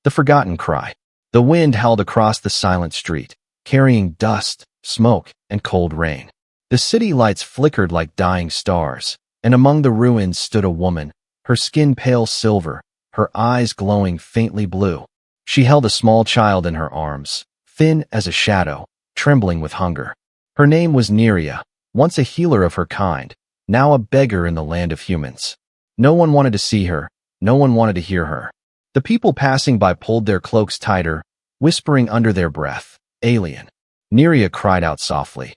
The forgotten cry. The wind howled across the silent street, carrying dust, smoke, and cold rain. The city lights flickered like dying stars, and among the ruins stood a woman, her skin pale silver, her eyes glowing faintly blue. She held a small child in her arms, thin as a shadow, trembling with hunger. Her name was Neria, once a healer of her kind, now a beggar in the land of humans. No one wanted to see her, no one wanted to hear her. The people passing by pulled their cloaks tighter, whispering under their breath, "Alien." Neria cried out softly,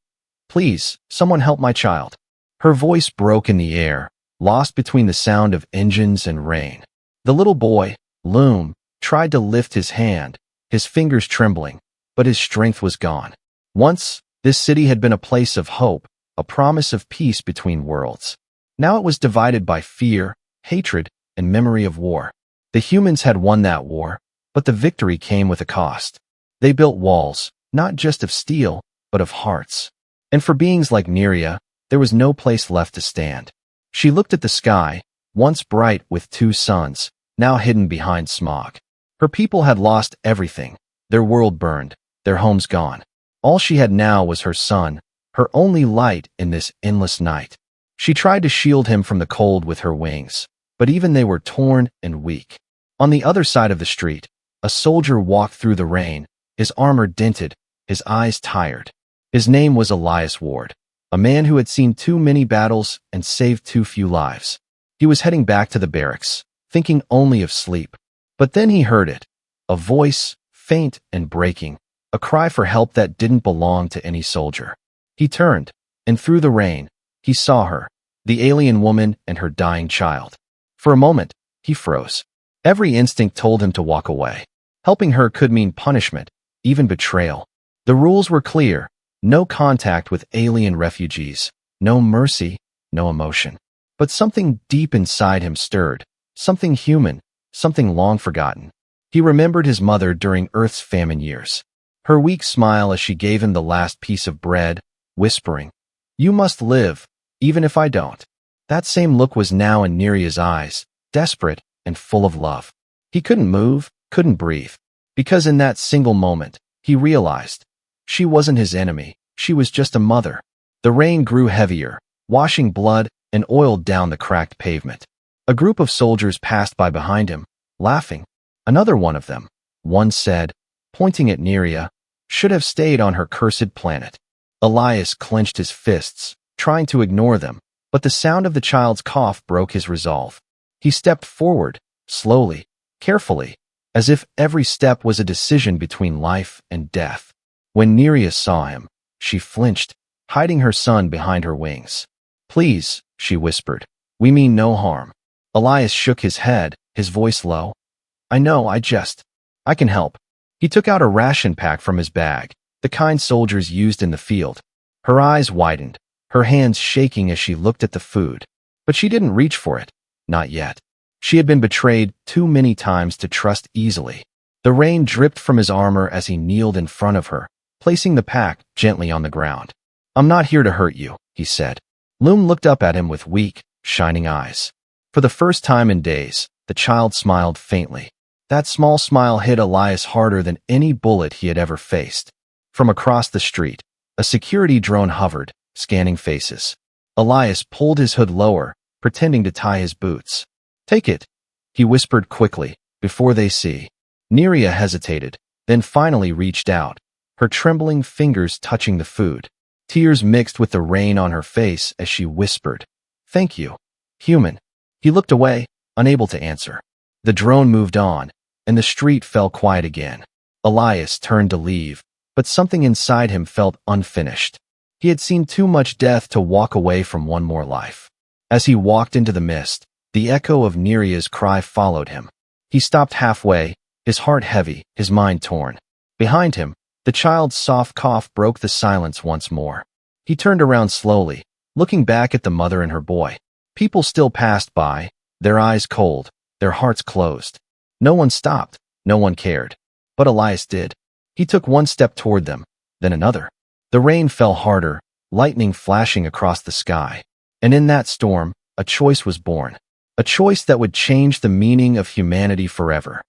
"Please, someone help my child." Her voice broke in the air, lost between the sound of engines and rain. The little boy, Loom, tried to lift his hand, his fingers trembling, but his strength was gone. Once, this city had been a place of hope, a promise of peace between worlds. Now it was divided by fear, hatred, and memory of war. The humans had won that war, but the victory came with a cost. They built walls, not just of steel, but of hearts. And for beings like Neria, there was no place left to stand. She looked at the sky, once bright with two suns, now hidden behind smog. Her people had lost everything, their world burned, their homes gone. All she had now was her son, her only light in this endless night. She tried to shield him from the cold with her wings, but even they were torn and weak. On the other side of the street, a soldier walked through the rain, his armor dented, his eyes tired. His name was Elias Ward, a man who had seen too many battles and saved too few lives. He was heading back to the barracks, thinking only of sleep. But then he heard it, a voice, faint and breaking, a cry for help that didn't belong to any soldier. He turned, and through the rain, he saw her, the alien woman and her dying child. For a moment, he froze. Every instinct told him to walk away. Helping her could mean punishment, even betrayal. The rules were clear: no contact with alien refugees, no mercy, no emotion. But something deep inside him stirred, something human, something long forgotten. He remembered his mother during Earth's famine years. Her weak smile as she gave him the last piece of bread, whispering, "You must live, even if I don't." That same look was now in Neria's eyes, desperate and full of love. He couldn't move, couldn't breathe, because in that single moment, he realized she wasn't his enemy, she was just a mother. The rain grew heavier, washing blood and oil down the cracked pavement. A group of soldiers passed by behind him, laughing. Another one of them, one said, pointing at Neria, should have stayed on her cursed planet. Elias clenched his fists, trying to ignore them, but the sound of the child's cough broke his resolve. He stepped forward, slowly, carefully, as if every step was a decision between life and death. When Neria saw him, she flinched, hiding her son behind her wings. "Please," she whispered, "we mean no harm." Elias shook his head, his voice low. "I know, I can help." He took out a ration pack from his bag, the kind soldiers used in the field. Her eyes widened, her hands shaking as she looked at the food. But she didn't reach for it, not yet. She had been betrayed too many times to trust easily. The rain dripped from his armor as he kneeled in front of her, placing the pack gently on the ground. "I'm not here to hurt you," he said. Loom looked up at him with weak, shining eyes. For the first time in days, the child smiled faintly. That small smile hit Elias harder than any bullet he had ever faced. From across the street, a security drone hovered, scanning faces. Elias pulled his hood lower, pretending to tie his boots. "Take it," he whispered quickly, "before they see." Neria hesitated, then finally reached out, her trembling fingers touching the food. Tears mixed with the rain on her face as she whispered, "Thank you, human." He looked away, unable to answer. The drone moved on, and the street fell quiet again. Elias turned to leave, but something inside him felt unfinished. He had seen too much death to walk away from one more life. As he walked into the mist, the echo of Neria's cry followed him. He stopped halfway, his heart heavy, his mind torn. Behind him, the child's soft cough broke the silence once more. He turned around slowly, looking back at the mother and her boy. People still passed by, their eyes cold, their hearts closed. No one stopped, no one cared. But Elias did. He took one step toward them, then another. The rain fell harder, lightning flashing across the sky. And in that storm, a choice was born. A choice that would change the meaning of humanity forever.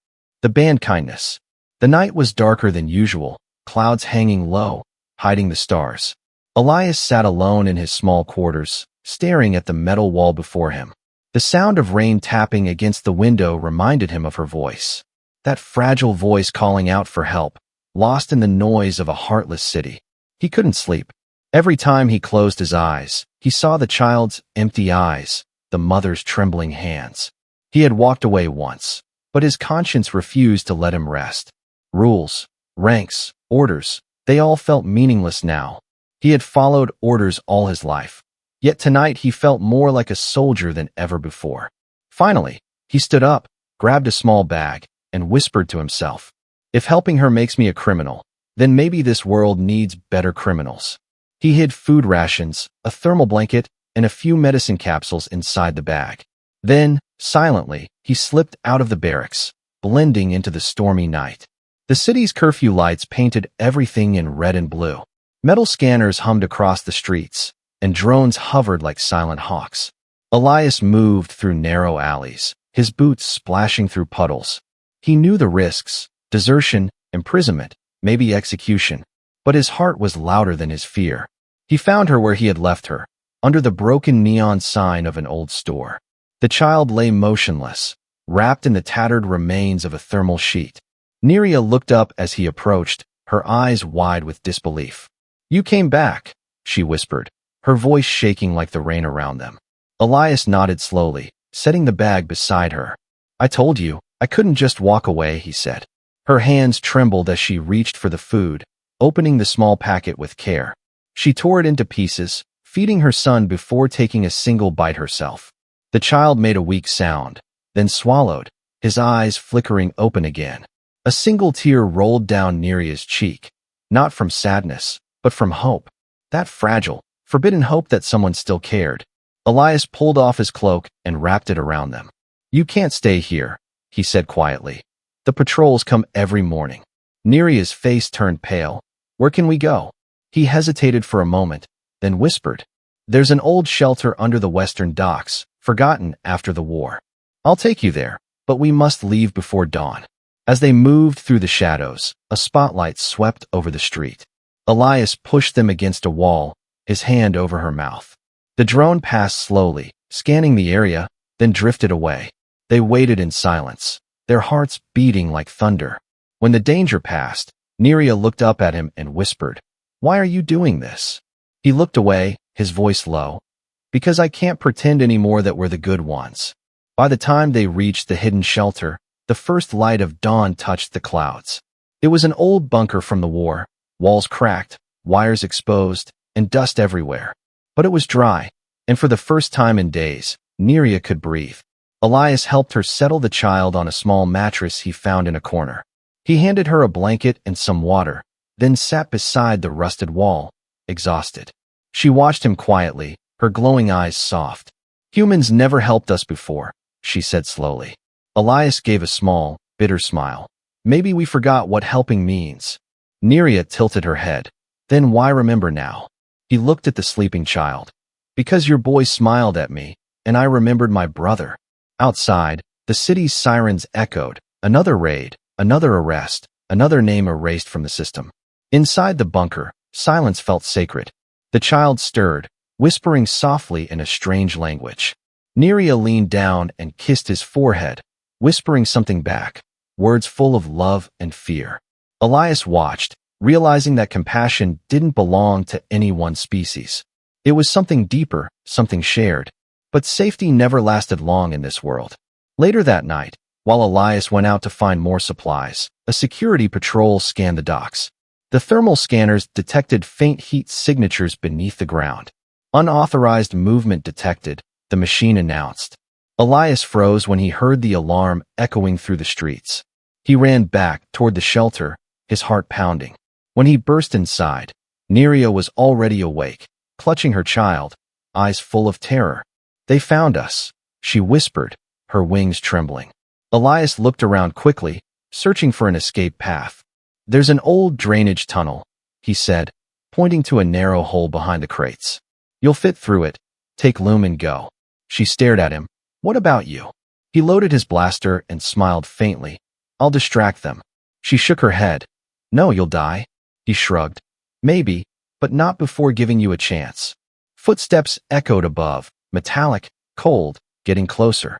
The band kindness. The night was darker than usual, clouds hanging low, hiding the stars. Elias sat alone in his small quarters, staring at the metal wall before him. The sound of rain tapping against the window reminded him of her voice. That fragile voice calling out for help, lost in the noise of a heartless city. He couldn't sleep. Every time he closed his eyes, he saw the child's empty eyes, the mother's trembling hands. He had walked away once, but his conscience refused to let him rest. Rules, ranks, orders, they all felt meaningless now. He had followed orders all his life. Yet tonight he felt more like a soldier than ever before. Finally, he stood up, grabbed a small bag, and whispered to himself, "If helping her makes me a criminal, then maybe this world needs better criminals." He hid food rations, a thermal blanket, and a few medicine capsules inside the bag. Then, silently, he slipped out of the barracks, blending into the stormy night. The city's curfew lights painted everything in red and blue. Metal scanners hummed across the streets, and drones hovered like silent hawks. Elias moved through narrow alleys, his boots splashing through puddles. He knew the risks: desertion, imprisonment, maybe execution. But his heart was louder than his fear. He found her where he had left her, under the broken neon sign of an old store. The child lay motionless, wrapped in the tattered remains of a thermal sheet. Neria looked up as he approached, her eyes wide with disbelief. "You came back," she whispered, her voice shaking like the rain around them. Elias nodded slowly, setting the bag beside her. "I told you, I couldn't just walk away," he said. Her hands trembled as she reached for the food, opening the small packet with care. She tore it into pieces, feeding her son before taking a single bite herself. The child made a weak sound, then swallowed, his eyes flickering open again. A single tear rolled down Neria's cheek, not from sadness, but from hope. That fragile, forbidden hope that someone still cared. Elias pulled off his cloak and wrapped it around them. "You can't stay here," he said quietly. "The patrols come every morning." Neria's face turned pale. "Where can we go?" He hesitated for a moment, then whispered, "There's an old shelter under the western docks, forgotten after the war. I'll take you there, but we must leave before dawn." As they moved through the shadows, a spotlight swept over the street. Elias pushed them against a wall, his hand over her mouth. The drone passed slowly, scanning the area, then drifted away. They waited in silence, their hearts beating like thunder. When the danger passed, Neria looked up at him and whispered, "Why are you doing this?" He looked away, his voice low. "Because I can't pretend anymore that we're the good ones." By the time they reached the hidden shelter, the first light of dawn touched the clouds. It was an old bunker from the war, walls cracked, wires exposed, and dust everywhere. But it was dry, and for the first time in days, Neria could breathe. Elias helped her settle the child on a small mattress he found in a corner. He handed her a blanket and some water, then sat beside the rusted wall, exhausted. She watched him quietly, her glowing eyes soft. "Humans never helped us before," she said slowly. Elias gave a small, bitter smile. "Maybe we forgot what helping means." Neria tilted her head. "Then why remember now?" He looked at the sleeping child. "Because your boy smiled at me, and I remembered my brother." Outside, the city's sirens echoed. Another raid, another arrest, another name erased from the system. Inside the bunker, silence felt sacred. The child stirred, whispering softly in a strange language. Neria leaned down and kissed his forehead, whispering something back, words full of love and fear. Elias watched, realizing that compassion didn't belong to any one species. It was something deeper, something shared. But safety never lasted long in this world. Later that night, while Elias went out to find more supplies, a security patrol scanned the docks. The thermal scanners detected faint heat signatures beneath the ground. "Unauthorized movement detected," the machine announced. Elias froze when he heard the alarm echoing through the streets. He ran back toward the shelter, his heart pounding. When he burst inside, Neria was already awake, clutching her child, eyes full of terror. "They found us," she whispered, her wings trembling. Elias looked around quickly, searching for an escape path. "There's an old drainage tunnel," he said, pointing to a narrow hole behind the crates. "You'll fit through it. Take loom and go." She stared at him. "What about you?" He loaded his blaster and smiled faintly. I'll distract them. She shook her head. No, you'll die. He shrugged. Maybe, but not before giving you a chance. Footsteps echoed above, metallic, cold, getting closer.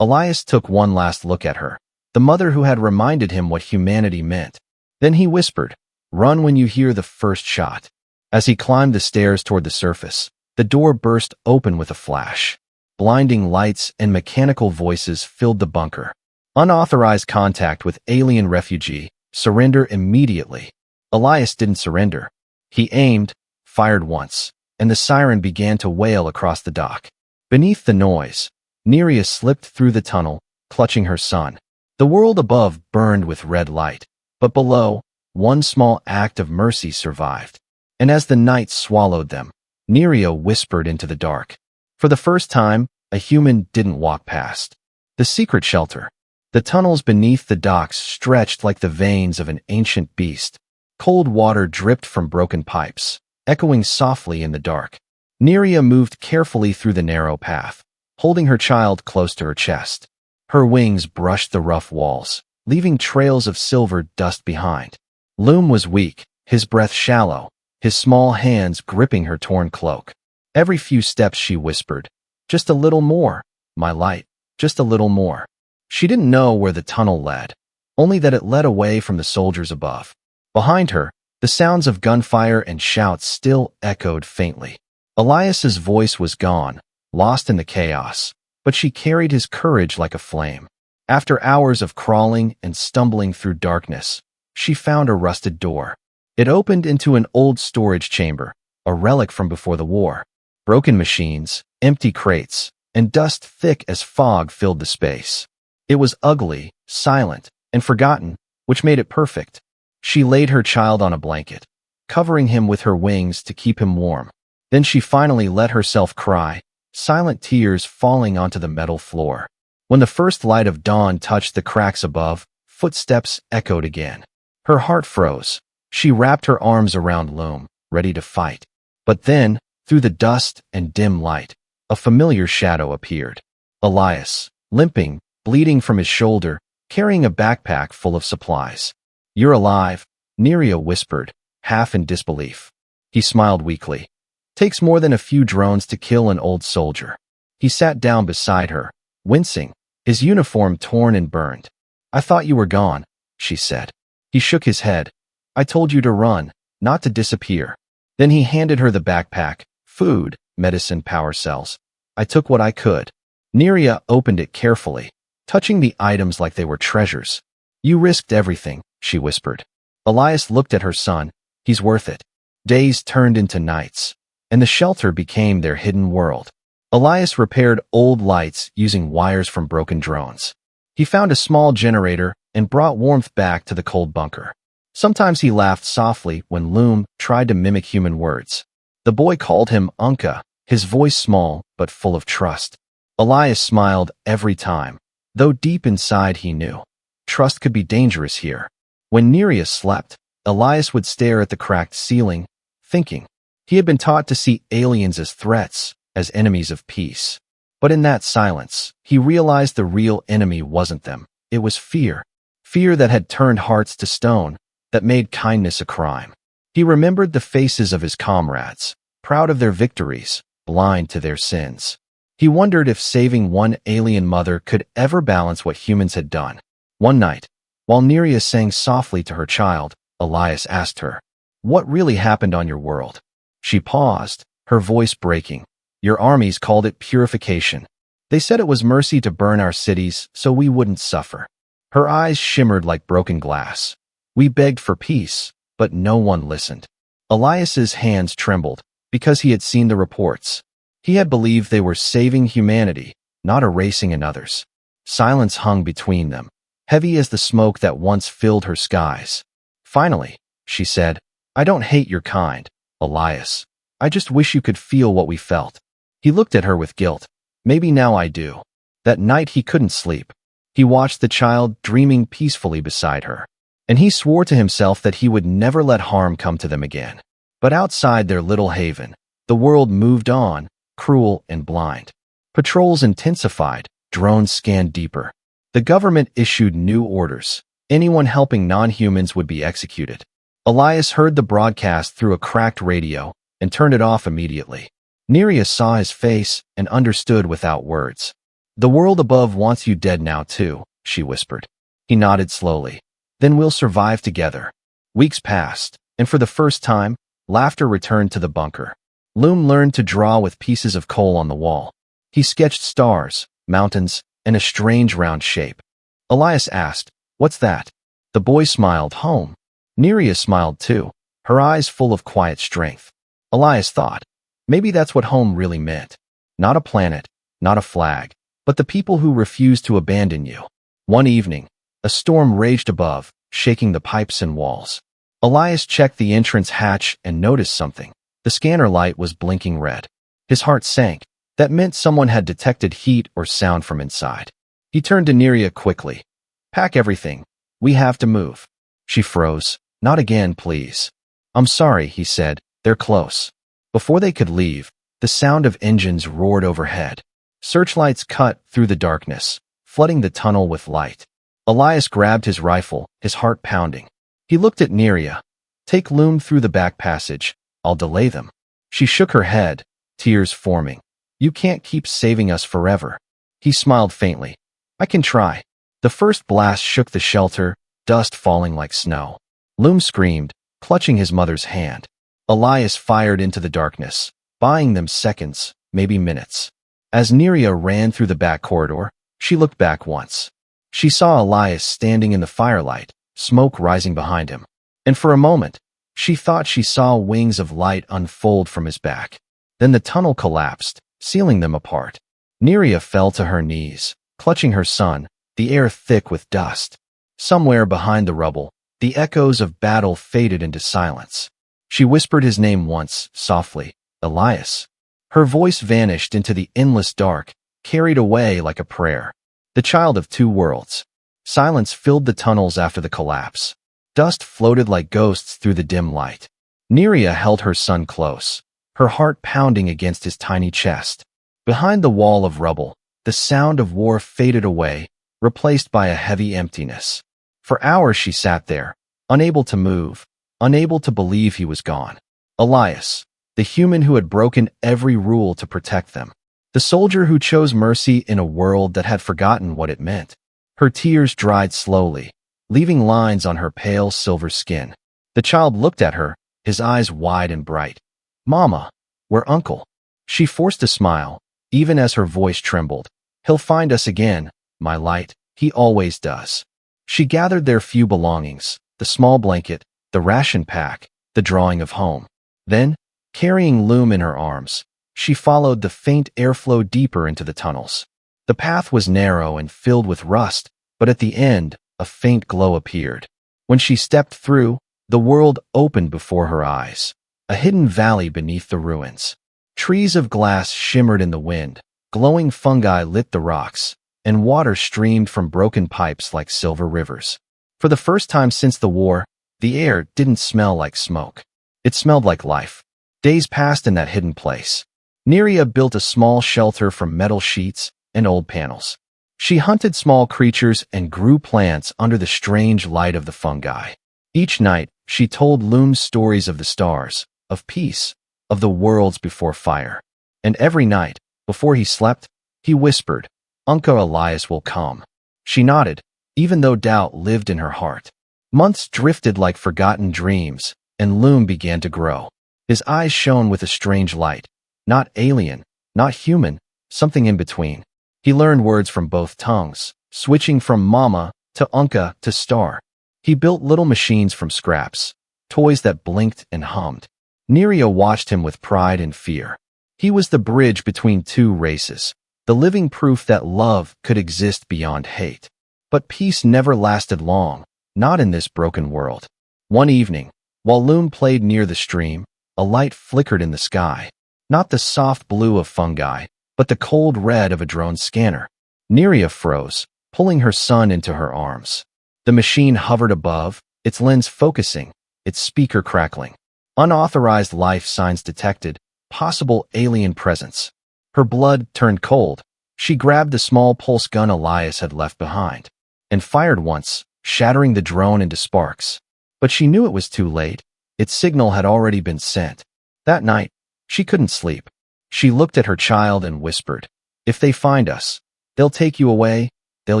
Elias took one last look at her, the mother who had reminded him what humanity meant. Then he whispered, "Run when you hear the first shot." As he climbed the stairs toward the surface, the door burst open with a flash. Blinding lights and mechanical voices filled the bunker. Unauthorized contact with alien refugee. Surrender immediately. Elias didn't surrender. He aimed, fired once, and the siren began to wail across the dock. Beneath the noise, Nerea slipped through the tunnel, clutching her son. The world above burned with red light, but below, one small act of mercy survived. And as the night swallowed them, Nerea whispered into the dark. For the first time, a human didn't walk past. The secret shelter. The tunnels beneath the docks stretched like the veins of an ancient beast. Cold water dripped from broken pipes, echoing softly in the dark. Nerea moved carefully through the narrow path, holding her child close to her chest. Her wings brushed the rough walls, leaving trails of silver dust behind. Loom was weak, his breath shallow, his small hands gripping her torn cloak. Every few steps she whispered, "Just a little more, my light, just a little more." She didn't know where the tunnel led, only that it led away from the soldiers above. Behind her, the sounds of gunfire and shouts still echoed faintly. Elias's voice was gone, lost in the chaos, but she carried his courage like a flame. After hours of crawling and stumbling through darkness, she found a rusted door. It opened into an old storage chamber, a relic from before the war. Broken machines, empty crates, and dust thick as fog filled the space. It was ugly, silent, and forgotten, which made it perfect. She laid her child on a blanket, covering him with her wings to keep him warm. Then she finally let herself cry, silent tears falling onto the metal floor. When the first light of dawn touched the cracks above, footsteps echoed again. Her heart froze. She wrapped her arms around Loom, ready to fight. But then, through the dust and dim light, a familiar shadow appeared. Elias, limping, bleeding from his shoulder, carrying a backpack full of supplies. "You're alive," Nerea whispered, half in disbelief. He smiled weakly. "Takes more than a few drones to kill an old soldier." He sat down beside her, wincing, his uniform torn and burned. "I thought you were gone," she said. He shook his head. "I told you to run, not to disappear." Then he handed her the backpack, food, medicine, power cells. "I took what I could." Nerea opened it carefully, touching the items like they were treasures. "You risked everything," she whispered. Elias looked at her son. "He's worth it." Days turned into nights, and the shelter became their hidden world. Elias repaired old lights using wires from broken drones. He found a small generator and brought warmth back to the cold bunker. Sometimes he laughed softly when Loom tried to mimic human words. The boy called him Unka, his voice small but full of trust. Elias smiled every time, though deep inside he knew trust could be dangerous here. When Nerea slept, Elias would stare at the cracked ceiling, thinking. He had been taught to see aliens as threats, as enemies of peace. But in that silence, he realized the real enemy wasn't them. It was fear. Fear that had turned hearts to stone, that made kindness a crime. He remembered the faces of his comrades, proud of their victories, blind to their sins. He wondered if saving one alien mother could ever balance what humans had done. One night, while Nerea sang softly to her child, Elias asked her, "What really happened on your world?" She paused, her voice breaking. "Your armies called it purification. They said it was mercy to burn our cities so we wouldn't suffer." Her eyes shimmered like broken glass. "We begged for peace, but no one listened." Elias's hands trembled because he had seen the reports. He had believed they were saving humanity, not erasing another's. Silence hung between them, heavy as the smoke that once filled her skies. Finally, she said, "I don't hate your kind, Elias. I just wish you could feel what we felt." He looked at her with guilt. "Maybe now I do." That night he couldn't sleep. He watched the child dreaming peacefully beside her, and he swore to himself that he would never let harm come to them again. But outside their little haven, the world moved on, cruel and blind. Patrols intensified, drones scanned deeper. The government issued new orders. Anyone helping non-humans would be executed. Elias heard the broadcast through a cracked radio and turned it off immediately. Neria saw his face and understood without words. "The world above wants you dead now too," she whispered. He nodded slowly. "Then we'll survive together." Weeks passed, and for the first time, laughter returned to the bunker. Loom learned to draw with pieces of coal on the wall. He sketched stars, mountains, and a strange round shape. Elias asked, "What's that?" The boy smiled. "Home." Neria smiled too, her eyes full of quiet strength. Elias thought, maybe that's what home really meant. Not a planet, not a flag, but the people who refuse to abandon you. One evening, a storm raged above, shaking the pipes and walls. Elias checked the entrance hatch and noticed something. The scanner light was blinking red. His heart sank. That meant someone had detected heat or sound from inside. He turned to Neria quickly. "Pack everything. We have to move." She froze. "Not again, please." "I'm sorry," he said. "They're close." Before they could leave, the sound of engines roared overhead. Searchlights cut through the darkness, flooding the tunnel with light. Elias grabbed his rifle, his heart pounding. He looked at Neria. "Take Loom through the back passage. I'll delay them." She shook her head, tears forming. "You can't keep saving us forever." He smiled faintly. "I can try." The first blast shook the shelter, dust falling like snow. Loom screamed, clutching his mother's hand. Elias fired into the darkness, buying them seconds, maybe minutes. As Neria ran through the back corridor, she looked back once. She saw Elias standing in the firelight, smoke rising behind him. And for a moment, she thought she saw wings of light unfold from his back. Then the tunnel collapsed, sealing them apart. Neria fell to her knees, clutching her son, the air thick with dust. Somewhere behind the rubble, the echoes of battle faded into silence. She whispered his name once, softly, "Elias." Her voice vanished into the endless dark, carried away like a prayer. The child of two worlds. Silence filled the tunnels after the collapse. Dust floated like ghosts through the dim light. Neria held her son close, her heart pounding against his tiny chest. Behind the wall of rubble, the sound of war faded away, replaced by a heavy emptiness. For hours she sat there, unable to move, unable to believe he was gone. Elias, the human who had broken every rule to protect them. The soldier who chose mercy in a world that had forgotten what it meant. Her tears dried slowly, leaving lines on her pale silver skin. The child looked at her, his eyes wide and bright. "Mama, where Uncle?" She forced a smile, even as her voice trembled. "He'll find us again, my light, he always does." She gathered their few belongings, the small blanket, the ration pack, the drawing of home. Then, carrying Loom in her arms, she followed the faint airflow deeper into the tunnels. The path was narrow and filled with rust, but at the end, a faint glow appeared. When she stepped through, the world opened before her eyes, a hidden valley beneath the ruins. Trees of glass shimmered in the wind, glowing fungi lit the rocks, and water streamed from broken pipes like silver rivers. For the first time since the war, the air didn't smell like smoke. It smelled like life. Days passed in that hidden place. Neria built a small shelter from metal sheets and old panels. She hunted small creatures and grew plants under the strange light of the fungi. Each night, she told Loom stories of the stars, of peace, of the worlds before fire. And every night, before he slept, he whispered, "Uncle Elias will come." She nodded, even though doubt lived in her heart. Months drifted like forgotten dreams, and Loom began to grow. His eyes shone with a strange light. Not alien, not human, something in between. He learned words from both tongues, switching from mama to unka to star. He built little machines from scraps, toys that blinked and hummed. Neria watched him with pride and fear. He was the bridge between two races, the living proof that love could exist beyond hate. But peace never lasted long, not in this broken world. One evening, while Loom played near the stream, a light flickered in the sky. Not the soft blue of fungi, but the cold red of a drone scanner. Neria froze, pulling her son into her arms. The machine hovered above, its lens focusing, its speaker crackling. Unauthorized life signs detected, possible alien presence. Her blood turned cold. She grabbed the small pulse gun Elias had left behind and fired once, shattering the drone into sparks. But she knew it was too late. Its signal had already been sent. That night, she couldn't sleep. She looked at her child and whispered, "If they find us, they'll take you away, they'll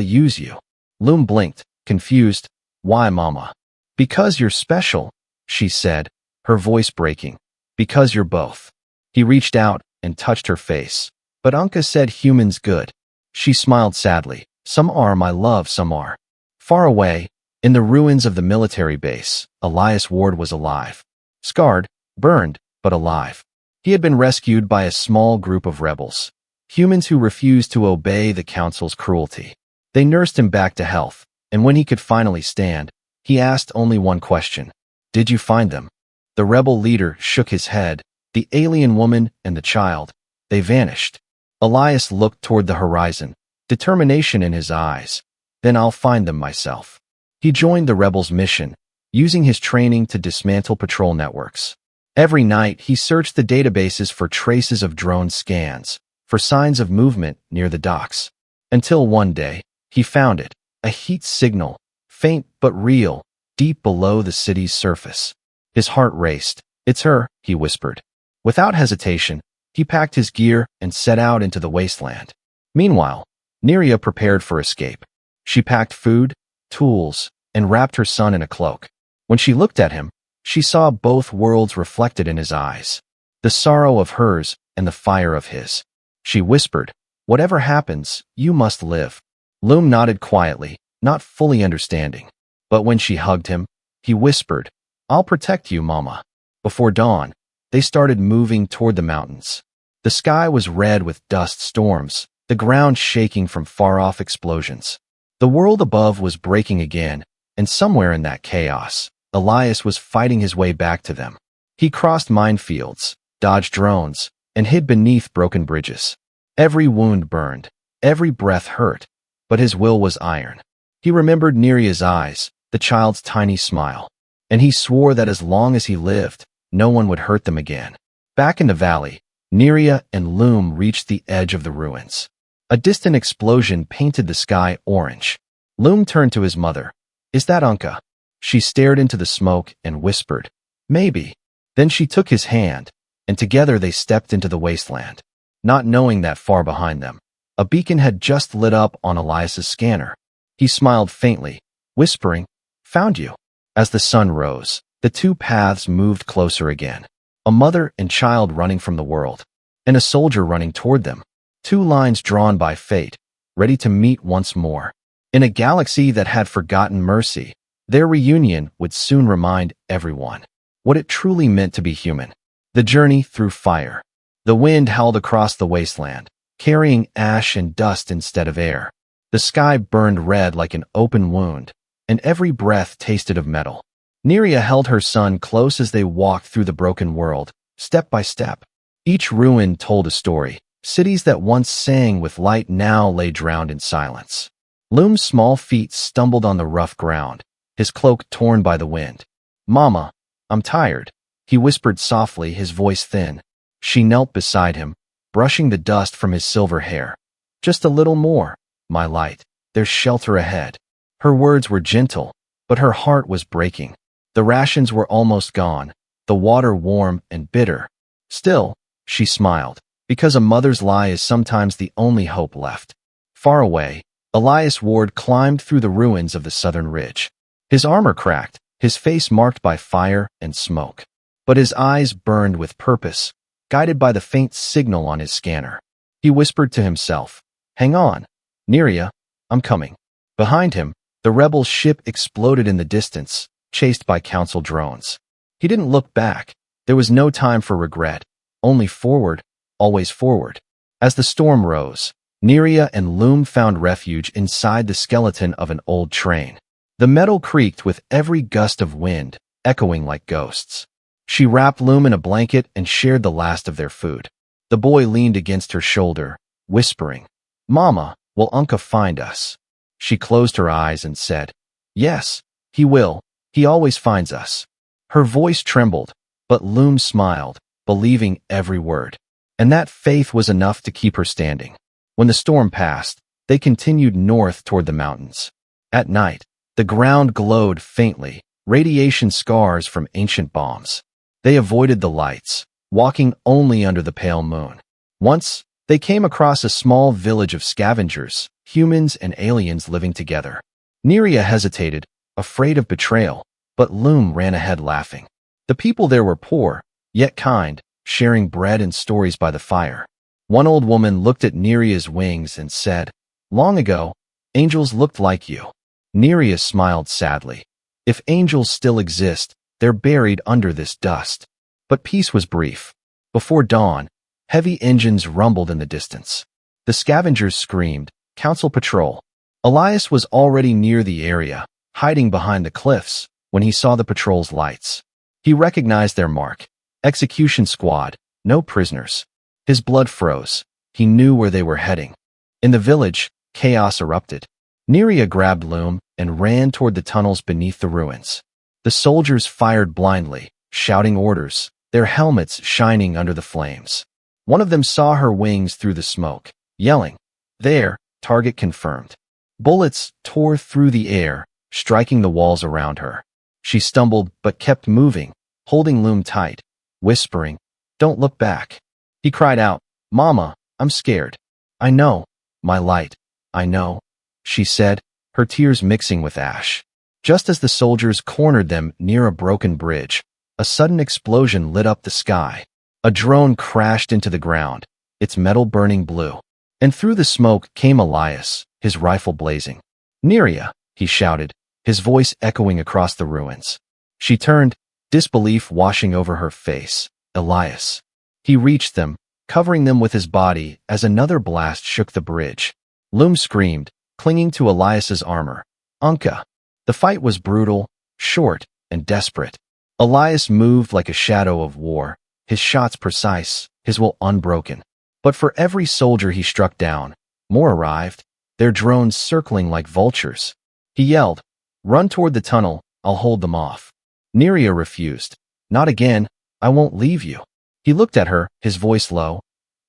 use you." Loom blinked, confused. "Why, Mama?" "Because you're special," she said, her voice breaking. "Because you're both." He reached out and touched her face. "But Unca said humans good." She smiled sadly. "Some are, my love, some are." Far away, in the ruins of the military base, Elias Ward was alive. Scarred, burned, but alive. He had been rescued by a small group of rebels, humans who refused to obey the Council's cruelty. They nursed him back to health, and when he could finally stand, he asked only one question. "Did you find them?" The rebel leader shook his head. "The alien woman and the child, they vanished." Elias looked toward the horizon, determination in his eyes. "Then I'll find them myself." He joined the rebels' mission, using his training to dismantle patrol networks. Every night, he searched the databases for traces of drone scans, for signs of movement near the docks. Until one day, he found it, a heat signal, faint but real, deep below the city's surface. His heart raced. "It's her," he whispered. Without hesitation, he packed his gear and set out into the wasteland. Meanwhile, Neria prepared for escape. She packed food, tools, and wrapped her son in a cloak. When she looked at him, she saw both worlds reflected in his eyes, the sorrow of hers and the fire of his. She whispered, "Whatever happens, you must live." Loom nodded quietly, not fully understanding. But when she hugged him, he whispered, "I'll protect you, Mama." Before dawn, they started moving toward the mountains. The sky was red with dust storms, the ground shaking from far-off explosions. The world above was breaking again, and somewhere in that chaos, Elias was fighting his way back to them. He crossed minefields, dodged drones, and hid beneath broken bridges. Every wound burned, every breath hurt, but his will was iron. He remembered Neria's eyes, the child's tiny smile, and he swore that as long as he lived, no one would hurt them again. Back in the valley, Neria and Loom reached the edge of the ruins. A distant explosion painted the sky orange. Loom turned to his mother. "Is that Unca?" She stared into the smoke and whispered, "Maybe." Then she took his hand, and together they stepped into the wasteland, not knowing that far behind them, a beacon had just lit up on Elias's scanner. He smiled faintly, whispering, "Found you." As the sun rose, the two paths moved closer again. A mother and child running from the world, and a soldier running toward them. Two lines drawn by fate, ready to meet once more. In a galaxy that had forgotten mercy, their reunion would soon remind everyone what it truly meant to be human. The journey through fire. The wind howled across the wasteland, carrying ash and dust instead of air. The sky burned red like an open wound, and every breath tasted of metal. Neria held her son close as they walked through the broken world, step by step. Each ruin told a story. Cities that once sang with light now lay drowned in silence. Loom's small feet stumbled on the rough ground, his cloak torn by the wind. "Mama, I'm tired," he whispered softly, his voice thin. She knelt beside him, brushing the dust from his silver hair. "Just a little more, my light. There's shelter ahead." Her words were gentle, but her heart was breaking. The rations were almost gone, the water warm and bitter. Still, she smiled, because a mother's lie is sometimes the only hope left. Far away, Elias Ward climbed through the ruins of the southern ridge. His armor cracked, his face marked by fire and smoke. But his eyes burned with purpose, guided by the faint signal on his scanner. He whispered to himself, "Hang on, Neria, I'm coming." Behind him, the rebel ship exploded in the distance, chased by Council drones. He didn't look back. There was no time for regret, only forward, always forward. As the storm rose, Neria and Loom found refuge inside the skeleton of an old train. The metal creaked with every gust of wind, echoing like ghosts. She wrapped Loom in a blanket and shared the last of their food. The boy leaned against her shoulder, whispering, "Mama, will Unca find us?" She closed her eyes and said, "Yes, he will. He always finds us." Her voice trembled, but Loom smiled, believing every word. And that faith was enough to keep her standing. When the storm passed, they continued north toward the mountains. At night, The ground glowed faintly, radiation scars from ancient bombs. They avoided the lights, walking only under the pale moon. Once, they came across a small village of scavengers, humans and aliens living together. Neria hesitated, afraid of betrayal, but Loom ran ahead laughing. The people there were poor, yet kind, sharing bread and stories by the fire. One old woman looked at Neria's wings and said, "Long ago, angels looked like you." Neria smiled sadly. If angels still exist, they're buried under this dust. But peace was brief. Before dawn, heavy engines rumbled in the distance. The scavengers screamed, "Council patrol." Elias was already near the area, hiding behind the cliffs, when he saw the patrol's lights. He recognized their mark. Execution squad, no prisoners. His blood froze. He knew where they were heading. In the village, chaos erupted. Neria grabbed Loom and ran toward the tunnels beneath the ruins. The soldiers fired blindly, shouting orders, their helmets shining under the flames. One of them saw her wings through the smoke, yelling, "There, target confirmed." Bullets tore through the air, striking the walls around her. She stumbled but kept moving, holding Loom tight, whispering, "Don't look back." He cried out, "Mama, I'm scared." "I know, my light, I know," she said, her tears mixing with ash. Just as the soldiers cornered them near a broken bridge, a sudden explosion lit up the sky. A drone crashed into the ground, its metal burning blue. And through the smoke came Elias, his rifle blazing. "Neria," he shouted, his voice echoing across the ruins. She turned, disbelief washing over her face. "Elias." He reached them, covering them with his body as another blast shook the bridge. Loom screamed, clinging to Elias's armor. "Unka." The fight was brutal, short, and desperate. Elias moved like a shadow of war, his shots precise, his will unbroken. But for every soldier he struck down, more arrived, their drones circling like vultures. He yelled, "Run toward the tunnel, I'll hold them off." Neria refused. "Not again, I won't leave you." He looked at her, his voice low.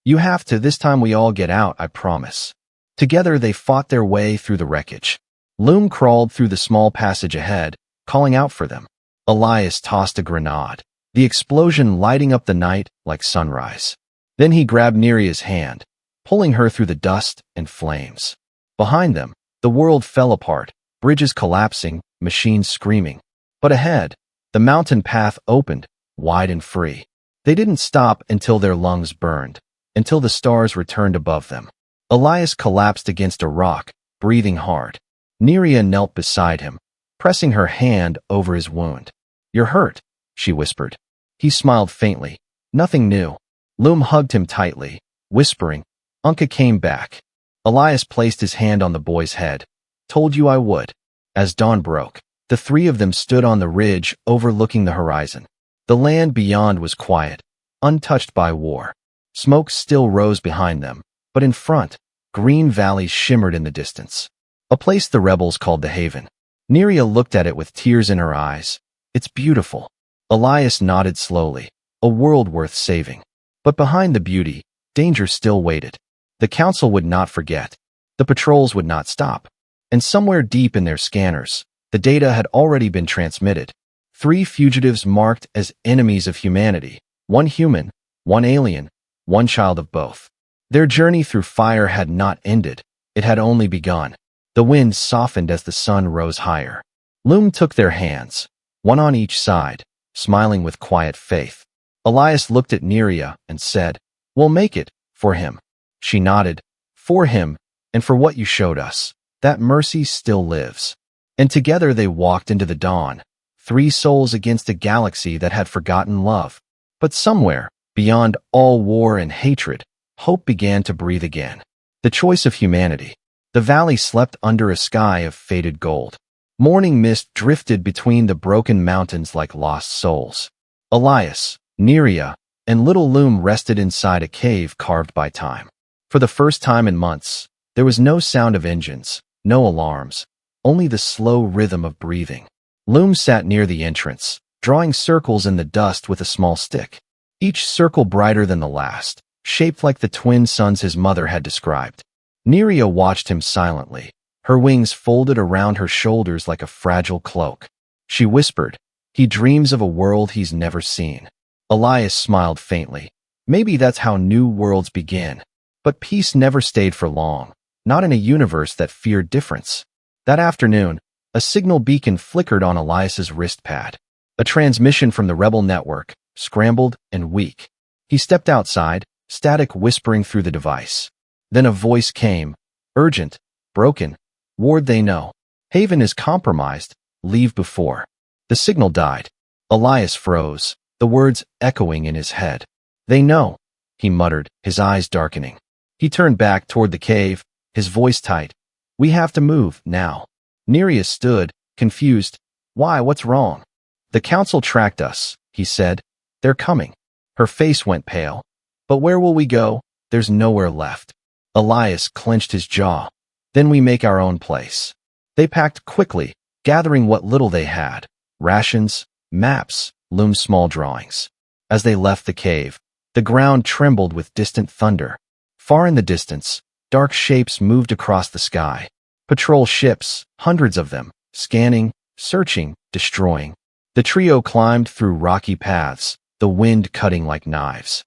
"You have to, this time we all get out, I promise." Together they fought their way through the wreckage. Loom crawled through the small passage ahead, calling out for them. Elias tossed a grenade, the explosion lighting up the night like sunrise. Then he grabbed Neria's hand, pulling her through the dust and flames. Behind them, the world fell apart, bridges collapsing, machines screaming. But ahead, the mountain path opened, wide and free. They didn't stop until their lungs burned, until the stars returned above them. Elias collapsed against a rock, breathing hard. Neria knelt beside him, pressing her hand over his wound. "You're hurt," she whispered. He smiled faintly. Nothing new. Loom hugged him tightly, whispering, "Unka came back." Elias placed his hand on the boy's head. "Told you I would." As dawn broke, the three of them stood on the ridge overlooking the horizon. The land beyond was quiet, untouched by war. Smoke still rose behind them, but in front, green valleys shimmered in the distance. A place the rebels called the Haven. Neria looked at it with tears in her eyes. "It's beautiful." Elias nodded slowly. A world worth saving. But behind the beauty, danger still waited. The council would not forget. The patrols would not stop. And somewhere deep in their scanners, the data had already been transmitted. 3 fugitives marked as enemies of humanity. 1 human, 1 alien, 1 child of both. Their journey through fire had not ended. It had only begun. The wind softened as the sun rose higher. Loom took their hands, one on each side, smiling with quiet faith. Elias looked at Neria and said, "We'll make it, for him." She nodded, "For him, and for what you showed us. That mercy still lives." And together they walked into the dawn, 3 souls against a galaxy that had forgotten love. But somewhere, beyond all war and hatred, hope began to breathe again. The choice of humanity. The valley slept under a sky of faded gold. Morning mist drifted between the broken mountains like lost souls. Elias, Neria, and little Loom rested inside a cave carved by time. For the first time in months, there was no sound of engines, no alarms, only the slow rhythm of breathing. Loom sat near the entrance, drawing circles in the dust with a small stick. Each circle brighter than the last, shaped like the twin suns his mother had described. Neria watched him silently, Her wings folded around her shoulders like a fragile cloak. She whispered, "He dreams of a world he's never seen." Elias smiled faintly. Maybe that's how new worlds begin. But peace never stayed for long, not in a universe that feared difference. That afternoon, a signal beacon flickered on Elias's wrist pad. A transmission from the rebel network, scrambled and weak. He stepped outside, static whispering through the device. Then a voice came, urgent, broken. "Ward, they know. Haven is compromised. Leave before." The signal died. Elias froze, the words echoing in his head. "They know," he muttered, his eyes darkening. He turned back toward the cave, his voice tight. "We have to move, now." Nereus stood, confused. "Why, what's wrong?" "The council tracked us," he said. "They're coming." Her face went pale. "But where will we go? There's nowhere left." Elias clenched his jaw. "Then we make our own place." They packed quickly, gathering what little they had. Rations, maps, loomed small drawings. As they left the cave, the ground trembled with distant thunder. Far in the distance, dark shapes moved across the sky. Patrol ships, hundreds of them, scanning, searching, destroying. The trio climbed through rocky paths, the wind cutting like knives.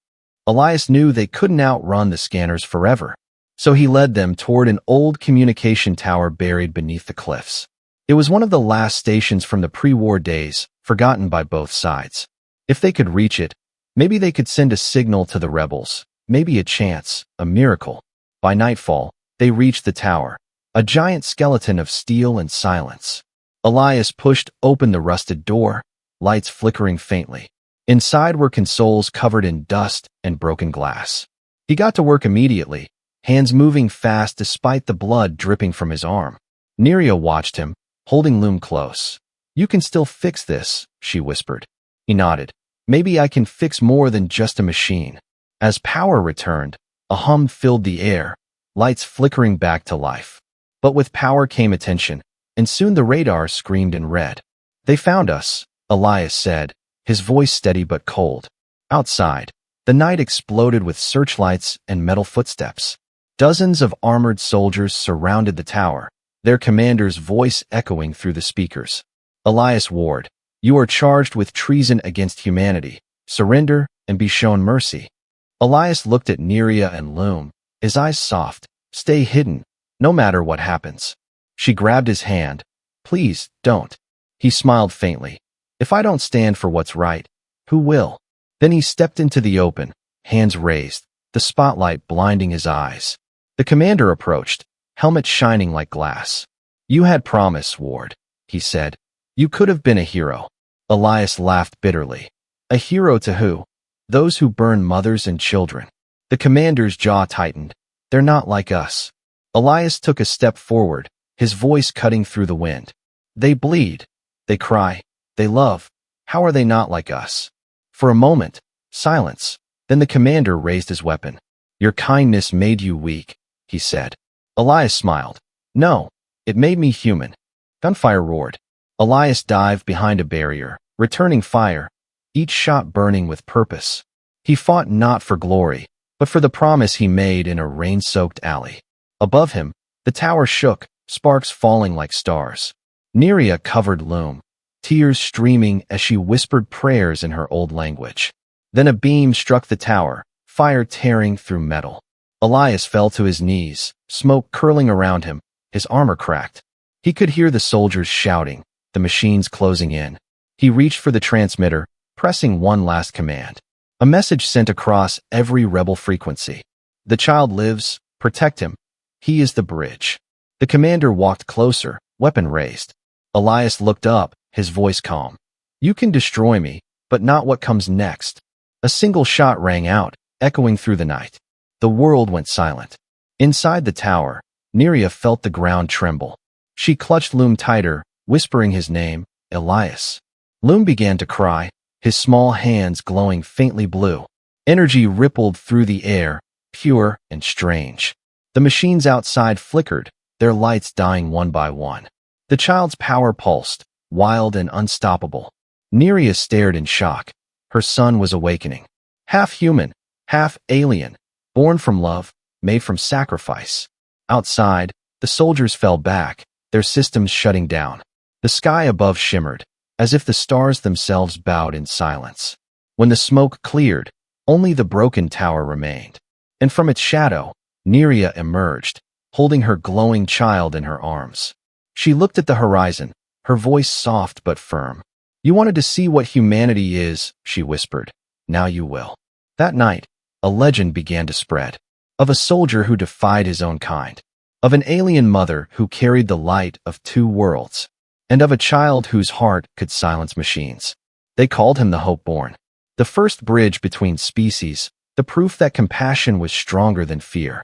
Elias knew they couldn't outrun the scanners forever, so he led them toward an old communication tower buried beneath the cliffs. It was one of the last stations from the pre-war days, forgotten by both sides. If they could reach it, maybe they could send a signal to the rebels, maybe a chance, a miracle. By nightfall, they reached the tower, a giant skeleton of steel and silence. Elias pushed open the rusted door, lights flickering faintly. Inside were consoles covered in dust and broken glass. He got to work immediately, hands moving fast despite the blood dripping from his arm. Nerea watched him, holding Loom close. "You can still fix this," she whispered. He nodded. "Maybe I can fix more than just a machine." As power returned, a hum filled the air, lights flickering back to life. But with power came attention, and soon the radar screamed in red. "They found us," Elias said, his voice steady but cold. Outside, the night exploded with searchlights and metal footsteps. Dozens of armored soldiers surrounded the tower, their commander's voice echoing through the speakers. "Elias Ward, you are charged with treason against humanity. Surrender and be shown mercy." Elias looked at Nerea and Loom, his eyes soft. "Stay hidden, no matter what happens." She grabbed his hand. "Please, don't." He smiled faintly. "If I don't stand for what's right, who will?" Then he stepped into the open, hands raised, the spotlight blinding his eyes. The commander approached, helmet shining like glass. "You had promise, Ward," he said. "You could have been a hero." Elias laughed bitterly. "A hero to who?" "Those who burn mothers and children." The commander's jaw tightened. "They're not like us." Elias took a step forward, his voice cutting through the wind. "They bleed. They cry. They love. How are they not like us?" For a moment, silence. Then the commander raised his weapon. "Your kindness made you weak," he said. Elias smiled. "No, it made me human." Gunfire roared. Elias dived behind a barrier, returning fire, each shot burning with purpose. He fought not for glory, but for the promise he made in a rain-soaked alley. Above him, the tower shook, sparks falling like stars. Nerea covered Loom, tears streaming as she whispered prayers in her old language. Then a beam struck the tower, fire tearing through metal. Elias fell to his knees, smoke curling around him, his armor cracked. He could hear the soldiers shouting, the machines closing in. He reached for the transmitter, pressing one last command. A message sent across every rebel frequency. "The child lives, protect him. He is the bridge." The commander walked closer, weapon raised. Elias looked up, his voice calm. "You can destroy me, but not what comes next." A single shot rang out, echoing through the night. The world went silent. Inside the tower, Nerea felt the ground tremble. She clutched Loom tighter, whispering his name, Elias. Loom began to cry, his small hands glowing faintly blue. Energy rippled through the air, pure and strange. The machines outside flickered, their lights dying one by one. The child's power pulsed, wild and unstoppable. Nerea stared in shock. Her son was awakening. Half human, half alien, born from love, made from sacrifice. Outside, The soldiers fell back, their systems shutting down. The sky above shimmered, as if the stars themselves bowed in silence. When the smoke cleared, only the broken tower remained. And from its shadow, Neria emerged, holding her glowing child in her arms. She looked at the horizon, her voice soft but firm. "You wanted to see what humanity is," she whispered. "Now you will." That night, a legend began to spread. Of a soldier who defied his own kind. Of an alien mother who carried the light of two worlds. And of a child whose heart could silence machines. They called him the Hope-Born. The first bridge between species, the proof that compassion was stronger than fear.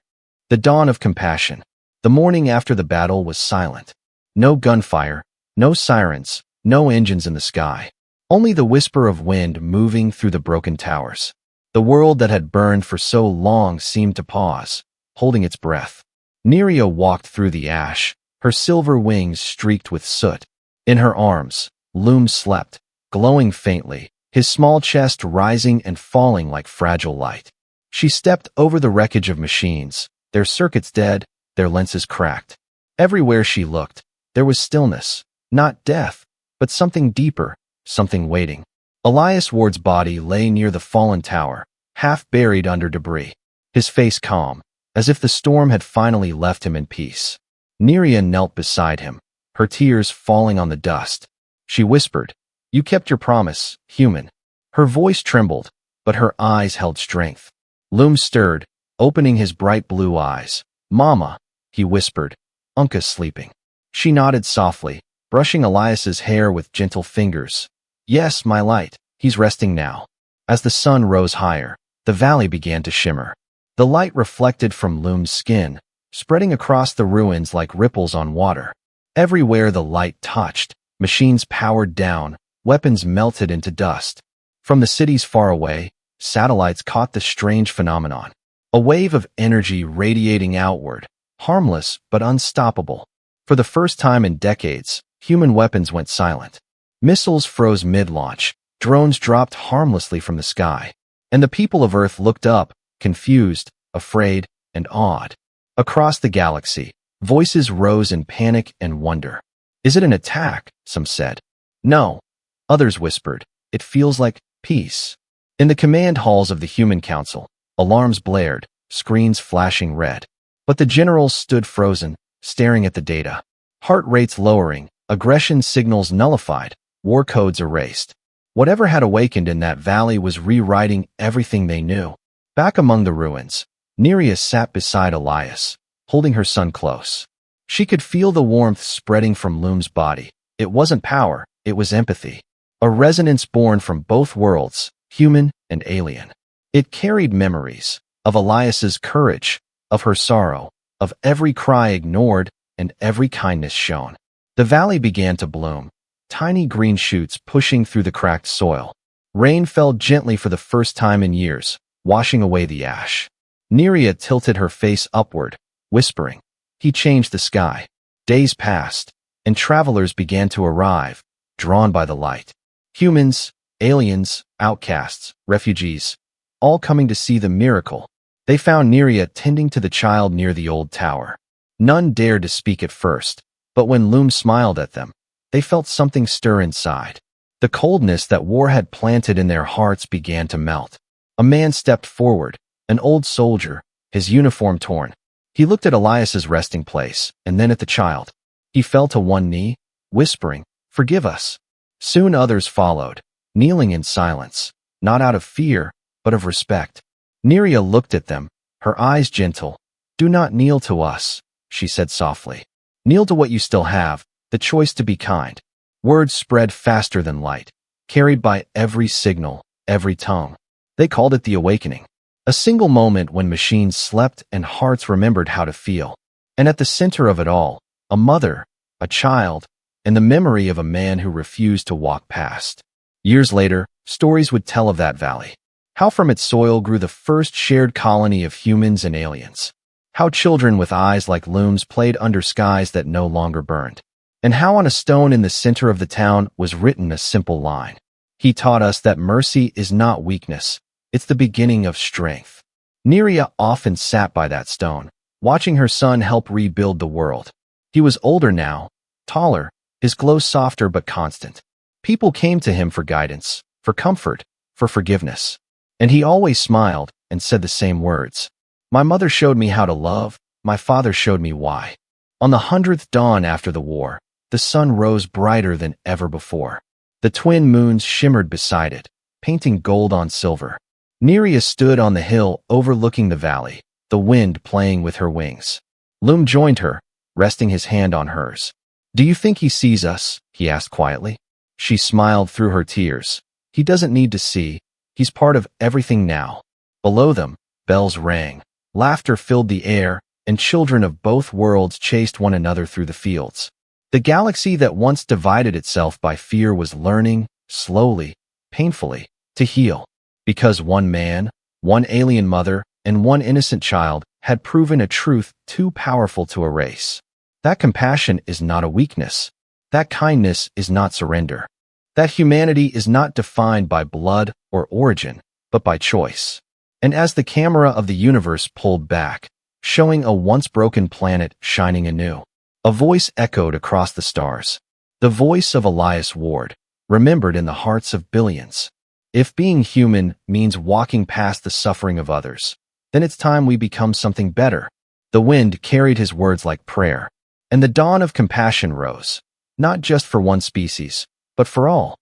The dawn of compassion. The morning after the battle was silent. No gunfire, no sirens, no engines in the sky. Only the whisper of wind moving through the broken towers. The world that had burned for so long seemed to pause, holding its breath. Neria walked through the ash, her silver wings streaked with soot. In her arms, Loom slept, glowing faintly, his small chest rising and falling like fragile light. She stepped over the wreckage of machines, their circuits dead, their lenses cracked. Everywhere she looked, there was stillness, not death, but something deeper, something waiting. Elias Ward's body lay near the fallen tower, half buried under debris, his face calm, as if the storm had finally left him in peace. Neria knelt beside him, her tears falling on the dust. She whispered, "You kept your promise, human." Her voice trembled, but her eyes held strength. Loom stirred, opening his bright blue eyes. "Mama," he whispered, "Uncle's sleeping." She nodded softly, brushing Elias's hair with gentle fingers. "Yes, my light, he's resting now." As the sun rose higher, the valley began to shimmer. The light reflected from Loom's skin, spreading across the ruins like ripples on water. Everywhere the light touched, machines powered down, weapons melted into dust. From the cities far away, satellites caught the strange phenomenon. A wave of energy radiating outward, harmless but unstoppable. For the first time in decades, human weapons went silent. Missiles froze mid-launch, drones dropped harmlessly from the sky. And the people of Earth looked up, confused, afraid, and awed. Across the galaxy, voices rose in panic and wonder. "Is it an attack?" some said. "No," others whispered. "It feels like peace." In the command halls of the Human Council, alarms blared, screens flashing red. But the generals stood frozen, staring at the data. Heart rates lowering, aggression signals nullified, war codes erased. Whatever had awakened in that valley was rewriting everything they knew. Back among the ruins, Neria sat beside Elias, holding her son close. She could feel the warmth spreading from Loom's body. It wasn't power, it was empathy. A resonance born from both worlds, human and alien. It carried memories of Elias's courage, of her sorrow, of every cry ignored and every kindness shown. The valley began to bloom, tiny green shoots pushing through the cracked soil. Rain fell gently for the first time in years, washing away the ash. Neria tilted her face upward, whispering, "He changed the sky." Days passed, and travelers began to arrive, drawn by the light. Humans, aliens, outcasts, refugees, all coming to see the miracle. They found Neria tending to the child near the old tower. None dared to speak at first, but when Loom smiled at them, they felt something stir inside. The coldness that war had planted in their hearts began to melt. A man stepped forward, an old soldier, his uniform torn. He looked at Elias's resting place, and then at the child. He fell to one knee, whispering, "Forgive us." Soon others followed, kneeling in silence, not out of fear, but of respect. Neria looked at them, her eyes gentle. "Do not kneel to us," she said softly. "Kneel to what you still have, the choice to be kind." Words spread faster than light, carried by every signal, every tongue. They called it the awakening. A single moment when machines slept and hearts remembered how to feel. And at the center of it all, a mother, a child, and the memory of a man who refused to walk past. Years later, stories would tell of that valley. How from its soil grew the first shared colony of humans and aliens. How children with eyes like Loom's played under skies that no longer burned. And how on a stone in the center of the town was written a simple line. He taught us that mercy is not weakness, it's the beginning of strength. Neria often sat by that stone, watching her son help rebuild the world. He was older now, taller, his glow softer but constant. People came to him for guidance, for comfort, for forgiveness. And he always smiled and said the same words. My mother showed me how to love, my father showed me why. On the 100th dawn after the war, the sun rose brighter than ever before. The twin moons shimmered beside it, painting gold on silver. Nereus stood on the hill overlooking the valley, the wind playing with her wings. Loom joined her, resting his hand on hers. Do you think he sees us? He asked quietly. She smiled through her tears. He doesn't need to see. He's part of everything now. Below them, bells rang. Laughter filled the air, and children of both worlds chased one another through the fields. The galaxy that once divided itself by fear was learning, slowly, painfully, to heal. Because one man, one alien mother, and one innocent child had proven a truth too powerful to erase. That compassion is not a weakness. That kindness is not surrender. That humanity is not defined by blood or origin, but by choice. And as the camera of the universe pulled back, showing a once broken planet shining anew, a voice echoed across the stars. The voice of Elias Ward, remembered in the hearts of billions. If being human means walking past the suffering of others, then it's time we become something better. The wind carried his words like prayer, and the dawn of compassion rose, not just for one species, but for all.